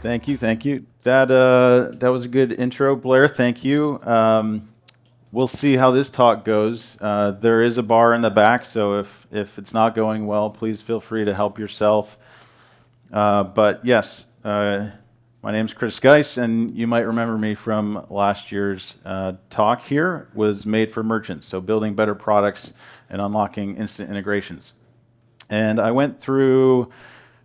Thank you, thank you. That was a good intro, Blair. Thank you. We'll see how this talk goes. There is a bar in the back, so if it's not going well, please feel free to help yourself. But yes, my name's Chris Geiss, and you might remember me from last year's talk here. Was made for merchants, so building better products and unlocking instant integrations. And I went through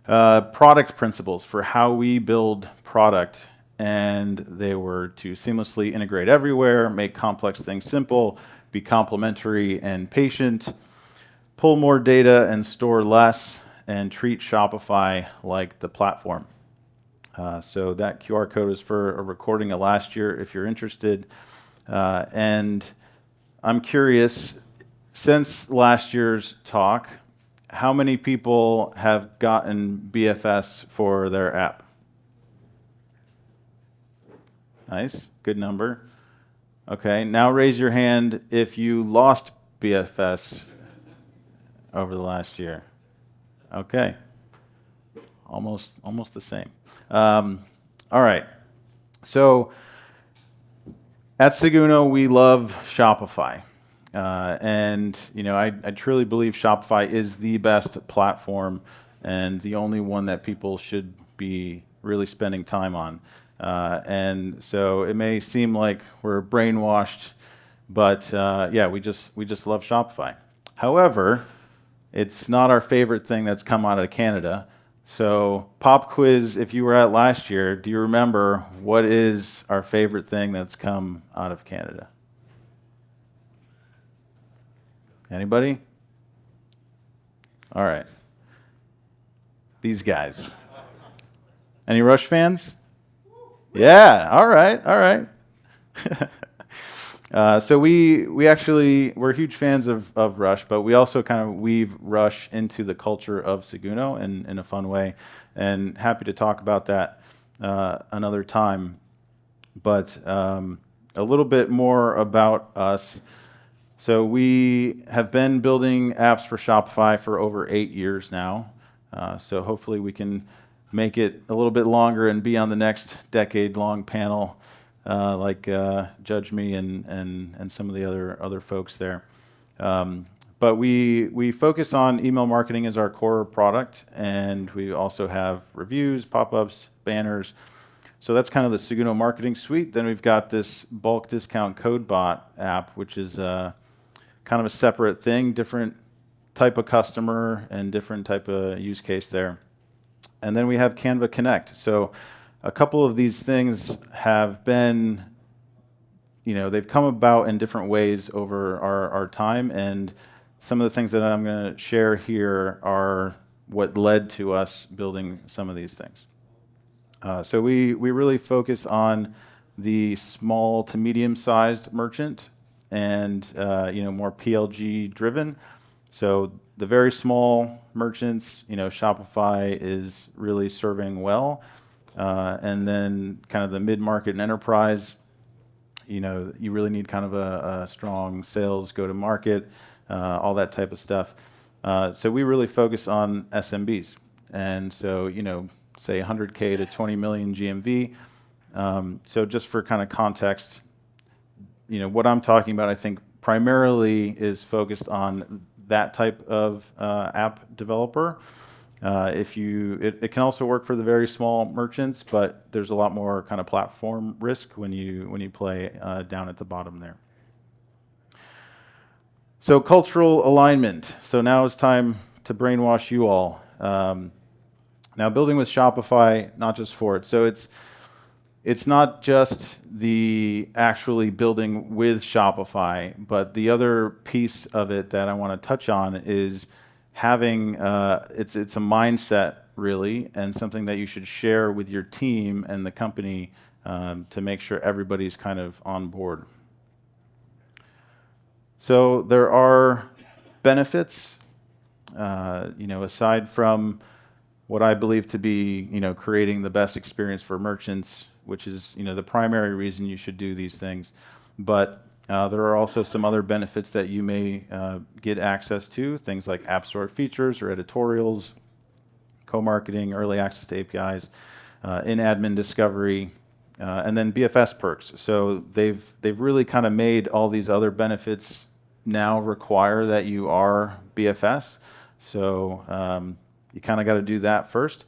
product principles for how we build product, and they were to seamlessly integrate everywhere, make complex things simple, be complementary and patient, pull more data and store less, and treat Shopify like the platform. So that QR code is for a recording of last year if you're interested. And I'm curious, since last year's talk, how many people have gotten BFS for their app? Nice, good number. Okay, now raise your hand if you lost BFS over the last year. Okay, almost the same. All right, so at Seguno, we love Shopify. And I truly believe Shopify is the best platform and the only one that people should be really spending time on. And so it may seem like we're brainwashed, but yeah, we just love Shopify. However, it's not our favorite thing that's come out of Canada. So pop quiz, if you were at last year, do you remember what is our favorite thing that's come out of Canada? Anybody? All right. These guys. Any Rush fans? Yeah. All right. All right. So we're huge fans of Rush, but we also kind of weave Rush into the culture of Seguno in a fun way, and happy to talk about that another time. But a little bit more about us. So we have been building apps for Shopify for over 8 years now. So hopefully we can make it a little bit longer and be on the next decade-long panel, like Judge Me and some of the other folks there. But we focus on email marketing as our core product, and we also have reviews, pop-ups, banners. So that's kind of the Seguno marketing suite. Then we've got this bulk discount code bot app, which is kind of a separate thing, different type of customer and different type of use case there. And then we have Canva Connect. So a couple of these things have been, they've come about in different ways over our time, and some of the things that I'm going to share here are what led to us building some of these things. So we really focus on the small to medium-sized merchant and more PLG driven. So the very small merchants, Shopify is really serving well. And then kind of the mid-market and enterprise, you really need kind of a strong sales go-to-market, all that type of stuff. So we really focus on SMBs. And so, say 100K to 20 million GMV. So just for kind of context, what I'm talking about, I think primarily is focused on that type of app developer. It can also work for the very small merchants, but there's a lot more kind of platform risk when you play down at the bottom there. So cultural alignment. So now it's time to brainwash you all. Now building with Shopify, not just for it. So it's not just the actually building with Shopify, but the other piece of it that I want to touch on is having it's a mindset really, and something that you should share with your team and the company to make sure everybody's kind of on board. So there are benefits, aside from what I believe to be, creating the best experience for merchants, which is, the primary reason you should do these things. But there are also some other benefits that you may get access to, things like App Store features or editorials, co-marketing, early access to APIs. in admin discovery, and then BFS perks. So they've really kind of made all these other benefits now require that you are BFS. So you kind of got to do that first.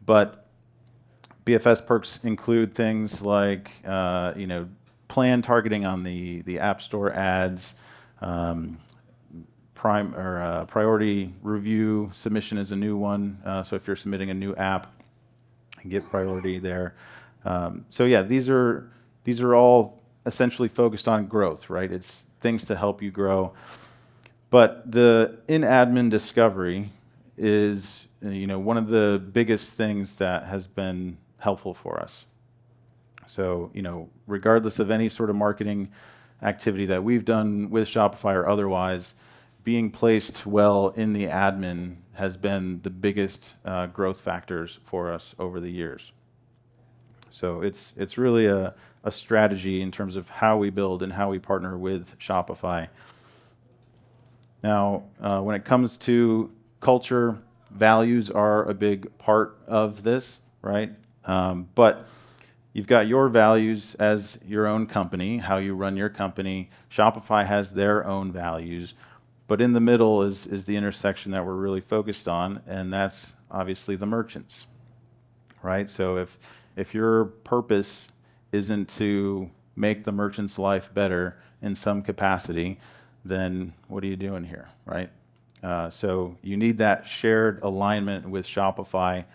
But BFS perks include things like plan targeting on the App Store ads, priority review submission is a new one. So if you're submitting a new app, you get priority there. So yeah, these are all essentially focused on growth, right? It's things to help you grow. But the in-admin discovery is one of the biggest things that has been helpful for us. So regardless of any sort of marketing activity that we've done with Shopify or otherwise, being placed well in the admin has been the biggest growth factors for us over the years. So it's really a strategy in terms of how we build and how we partner with Shopify. Now, when it comes to culture, values are a big part of this, right? But you've got your values as your own company, how you run your company. Shopify has their own values. But in the middle is the intersection that we're really focused on, and that's obviously the merchants, right? So if your purpose isn't to make the merchant's life better in some capacity, then what are you doing here, right? So you need that shared alignment with Shopify,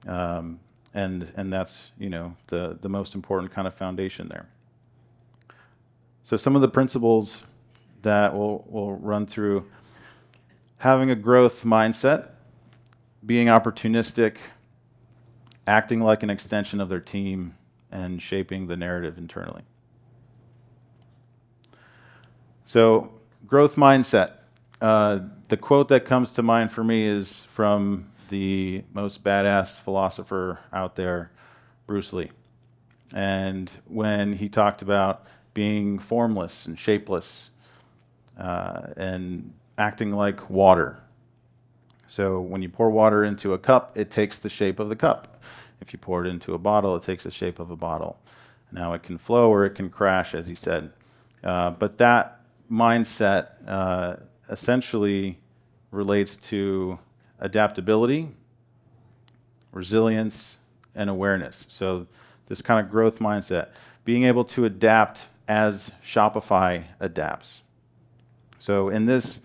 and that's the most important kind of foundation there. So some of the principles that we'll run through: having a growth mindset, being opportunistic, acting like an extension of their team, and shaping the narrative internally. So growth mindset. The quote that comes to mind for me is from the most badass philosopher out there, Bruce Lee. And when he talked about being formless and shapeless, and acting like water. So when you pour water into a cup, it takes the shape of the cup. If you pour it into a bottle, it takes the shape of a bottle. Now it can flow or it can crash, as he said. But that mindset essentially relates to adaptability, resilience, and awareness. So this kind of growth mindset, being able to adapt as Shopify adapts. So in this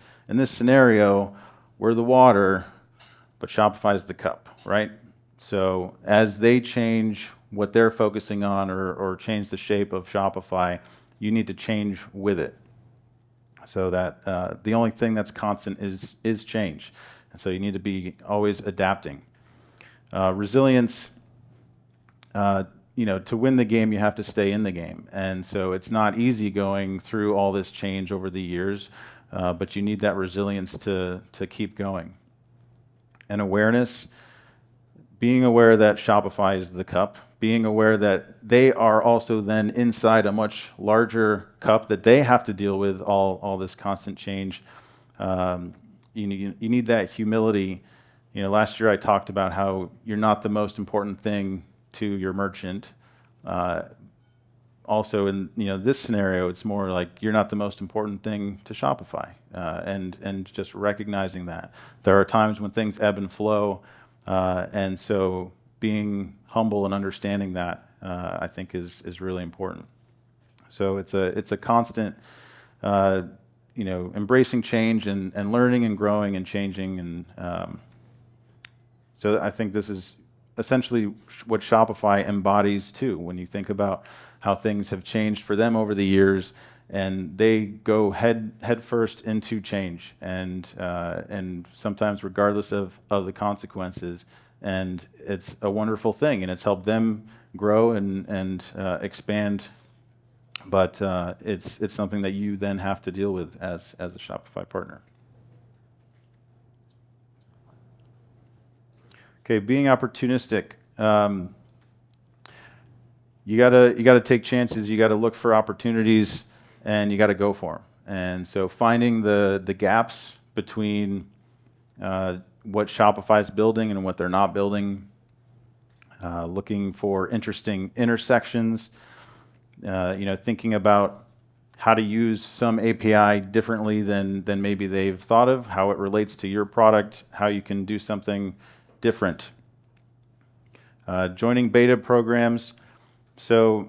scenario, we're the water, but Shopify's the cup, right? So as they change what they're focusing on or change the shape of Shopify, you need to change with it. So that the only thing that's constant is change. And so you need to be always adapting. Resilience, to win the game, you have to stay in the game. And so it's not easy going through all this change over the years, but you need that resilience to keep going. And awareness, being aware that Shopify is the cup, being aware that they are also then inside a much larger cup that they have to deal with all this constant change. You need that humility. Last year I talked about how you're not the most important thing to your merchant. Also in this scenario, it's more like you're not the most important thing to Shopify, and just recognizing that there are times when things ebb and flow, and so being humble and understanding that I think is really important. So it's a constant embracing change and learning and growing and changing, and so I think this is essentially what Shopify embodies too. When you think about how things have changed for them over the years, and they go head first into change, and sometimes regardless of the consequences, and it's a wonderful thing, and it's helped them grow and expand. But it's something that you then have to deal with as a Shopify partner. Okay, being opportunistic. You gotta take chances. You gotta look for opportunities, and you gotta go for them. And so finding the gaps between what Shopify is building and what they're not building, looking for interesting intersections, thinking about how to use some API differently than maybe they've thought of, how it relates to your product, how you can do something different. Joining beta programs. So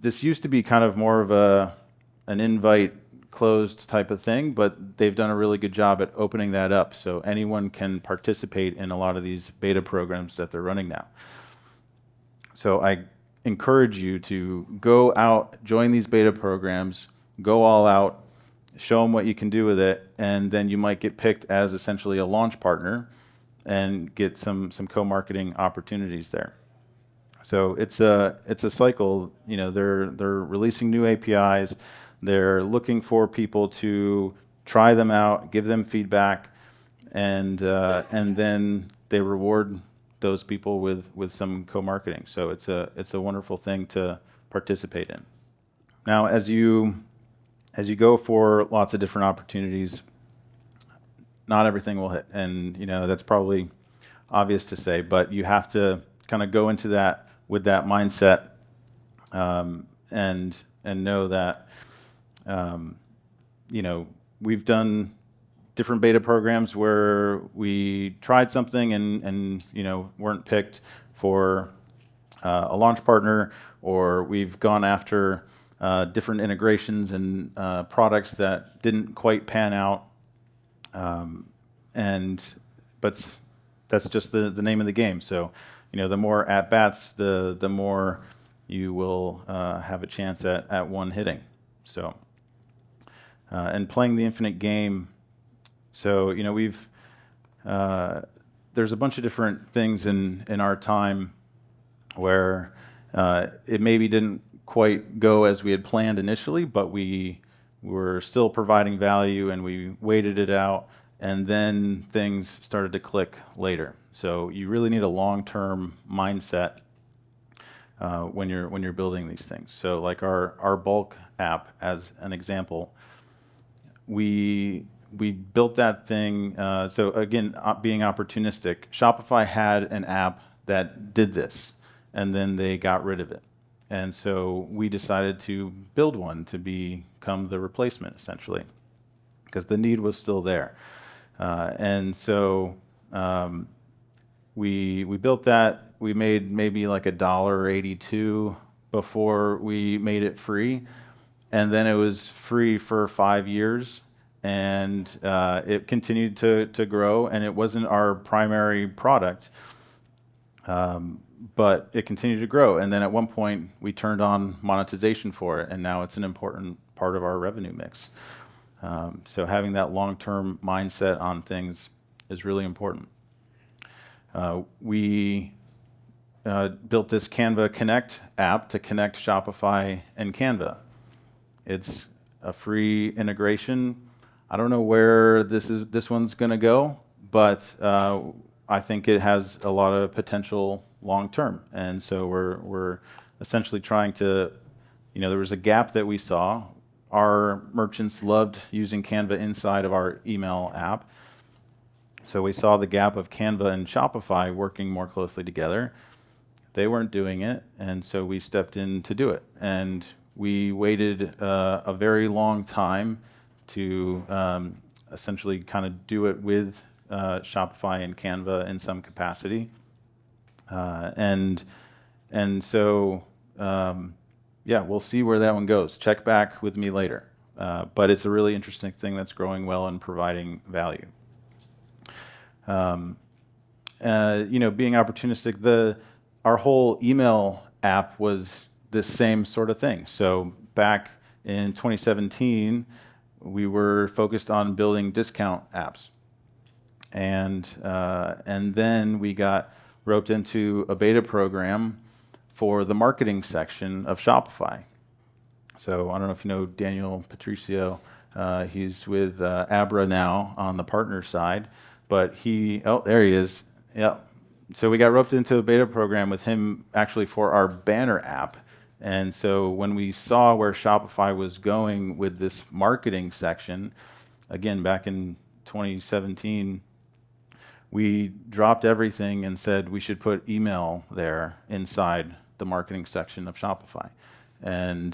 this used to be kind of more of an invite closed type of thing, but they've done a really good job at opening that up. So anyone can participate in a lot of these beta programs that they're running now. So I encourage you to go out, join these beta programs, go all out, show them what you can do with it, and then you might get picked as essentially a launch partner and get some co-marketing opportunities there. So it's a cycle. They're releasing new APIs. They're looking for people to try them out, give them feedback, and then they reward those people with some co-marketing. So it's a wonderful thing to participate in. Now, as you go for lots of different opportunities, not everything will hit, and that's probably obvious to say, but you have to kind of go into that with that mindset, and know that we've done different beta programs where we tried something and weren't picked for a launch partner, or we've gone after different integrations and products that didn't quite pan out, but that's just the name of the game. So the more at bats, the more you will have a chance at one hitting. So and playing the infinite game. So we've there's a bunch of different things in our time where it maybe didn't quite go as we had planned initially, but we were still providing value and we waited it out, and then things started to click later. So you really need a long-term mindset when you're building these things. So like our bulk app, as an example, we built that thing. So again, being opportunistic, Shopify had an app that did this, and then they got rid of it. And so we decided to build one to become the replacement, essentially, because the need was still there. And so we built that. We made maybe like $1.82 before we made it free, and then it was free for 5 years, and it continued to grow. And it wasn't our primary product, but it continued to grow. And then at one point, we turned on monetization for it, and now it's an important part of our revenue mix. So having that long-term mindset on things is really important. We built this Canva Connect app to connect Shopify and Canva. It's a free integration. I don't know where this one's going to go, but I think it has a lot of potential long-term. And so we're essentially trying to, there was a gap that we saw. Our merchants loved using Canva inside of our email app. So we saw the gap of Canva and Shopify working more closely together. They weren't doing it, and so we stepped in to do it. And we waited a very long time to essentially kind of do it with Shopify and Canva in some capacity. And so we'll see where that one goes. Check back with me later. But it's a really interesting thing that's growing well and providing value. Being opportunistic, our whole email app was this same sort of thing. So back in 2017, we were focused on building discount apps. And then we got roped into a beta program for the marketing section of Shopify. So I don't know if you know Daniel Patricio. He's with Abra now on the partner side, but there he is. Yeah. So we got roped into a beta program with him actually for our banner app. And so when we saw where Shopify was going with this marketing section, again, back in 2017, we dropped everything and said we should put email there inside the marketing section of Shopify. And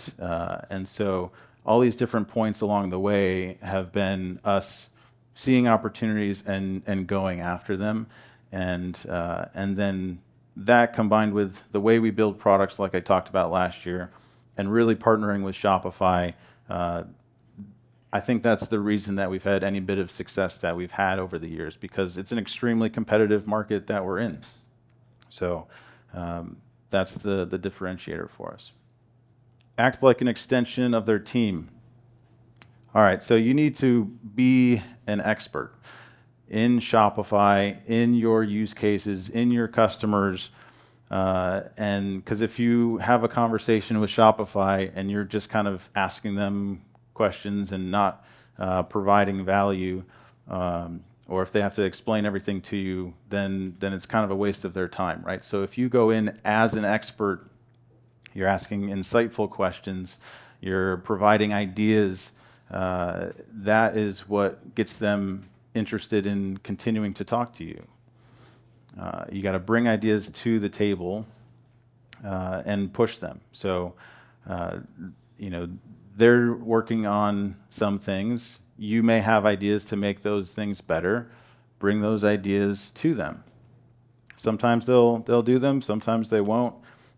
so all these different points along the way have been us seeing opportunities and going after them. And then that combined with the way we build products, like I talked about last year, and really partnering with Shopify, I think that's the reason that we've had any bit of success that we've had over the years, because it's an extremely competitive market that we're in. So that's the differentiator for us. Act like an extension of their team. All right, so you need to be an expert in Shopify, in your use cases, in your customers, and because if you have a conversation with Shopify and you're just kind of asking them questions and not providing value, or if they have to explain everything to you, then it's kind of a waste of their time, right? So if you go in as an expert, you're asking insightful questions, you're providing ideas, that is what gets them interested in continuing to talk to you. You got to bring ideas to the table and push them. So, they're working on some things. You may have ideas to make those things better. Bring those ideas to them. Sometimes they'll do them, sometimes they won't.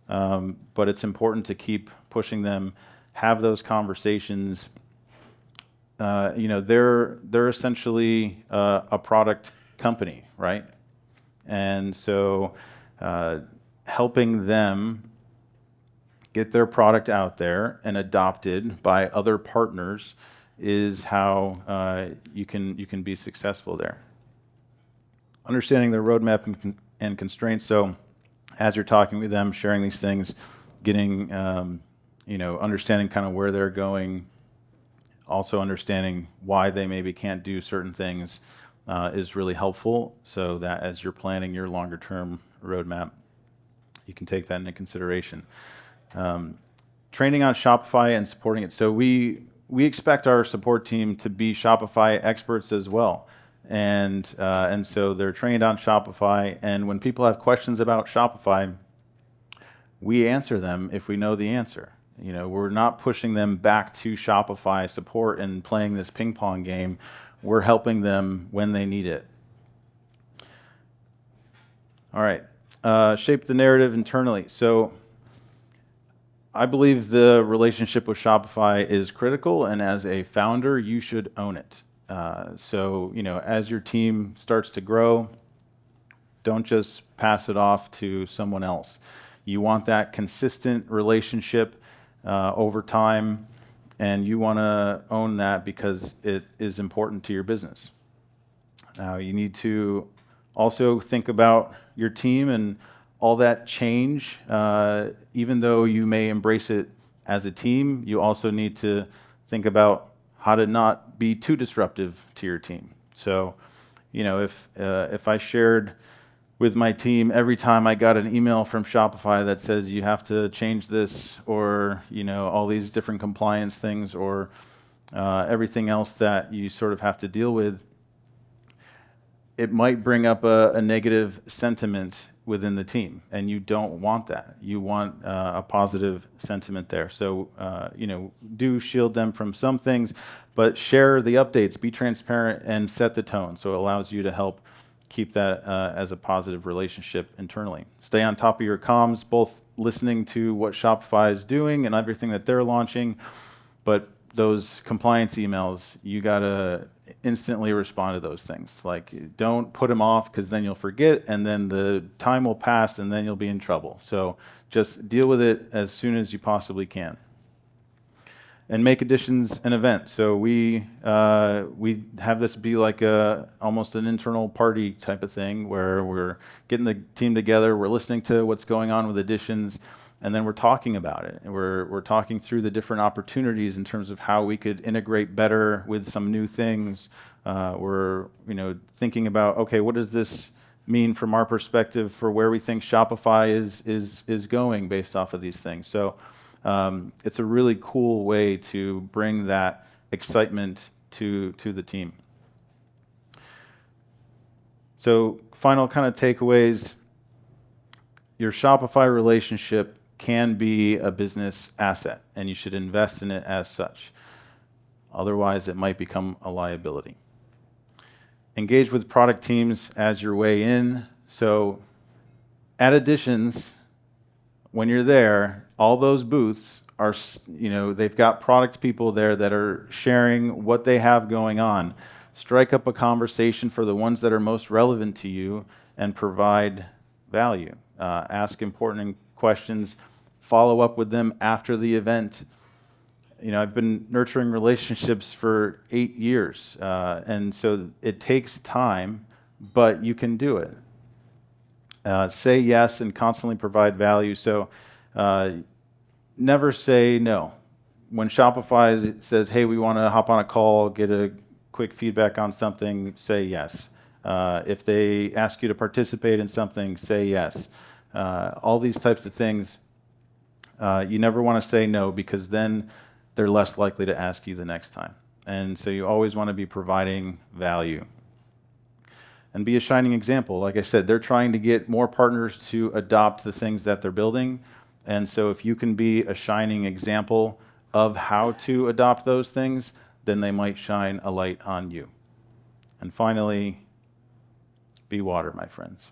But it's important to keep pushing them, have those conversations. They're essentially a product company, right? And so helping them get their product out there and adopted by other partners is how you can be successful there. Understanding their roadmap and constraints. So as you're talking with them, sharing these things, getting, understanding kind of where they're going, also understanding why they maybe can't do certain things is really helpful, so that as you're planning your longer term roadmap, you can take that into consideration. Training on Shopify and supporting it. So we expect our support team to be Shopify experts as well. And so they're trained on Shopify, and when people have questions about Shopify, we answer them if we know the answer. We're not pushing them back to Shopify support and playing this ping pong game. We're helping them when they need it. All right, shape the narrative internally. So I believe the relationship with Shopify is critical, and as a founder, you should own it. So as your team starts to grow, don't just pass it off to someone else. You want that consistent relationship over time, and you want to own that because it is important to your business. Now, you need to also think about your team and all that change. Even though you may embrace it as a team, you also need to think about how to not be too disruptive to your team. So, if I shared with my team every time I got an email from Shopify that says you have to change this, or all these different compliance things, or everything else that you sort of have to deal with, it might bring up a negative sentiment within the team, and you don't want that. You want a positive sentiment there. So, do shield them from some things, but share the updates, be transparent, and set the tone. So it allows you to help keep that as a positive relationship internally. Stay on top of your comms, both listening to what Shopify is doing and everything that they're launching, but those compliance emails, you gotta instantly respond to those things. Like, don't put them off, because then you'll forget, and then the time will pass, and then you'll be in trouble. So just deal with it as soon as you possibly can. And make additions an event. So we have this be like almost an internal party type of thing, where we're getting the team together, we're listening to what's going on with additions, and then we're talking about it. And we're talking through the different opportunities in terms of how we could integrate better with some new things. We're thinking about, okay, what does this mean from our perspective for where we think Shopify is going based off of these things. So it's a really cool way to bring that excitement to the team. So final kind of takeaways, your Shopify relationship can be a business asset, and you should invest in it as such. Otherwise, it might become a liability. Engage with product teams as your way in. So at Editions, when you're there, all those booths are, they've got product people there that are sharing what they have going on. Strike up a conversation for the ones that are most relevant to you and provide value. Ask important questions, follow up with them after the event. I've been nurturing relationships for 8 years, and so it takes time, but you can do it. Say yes and constantly provide value. So never say no. When Shopify says, hey, we want to hop on a call, get a quick feedback on something, say yes. If they ask you to participate in something, say yes. All these types of things, you never want to say no, because then they're less likely to ask you the next time. And so you always want to be providing value. And be a shining example. Like I said, they're trying to get more partners to adopt the things that they're building. And so if you can be a shining example of how to adopt those things, then they might shine a light on you. And finally, be water, my friends.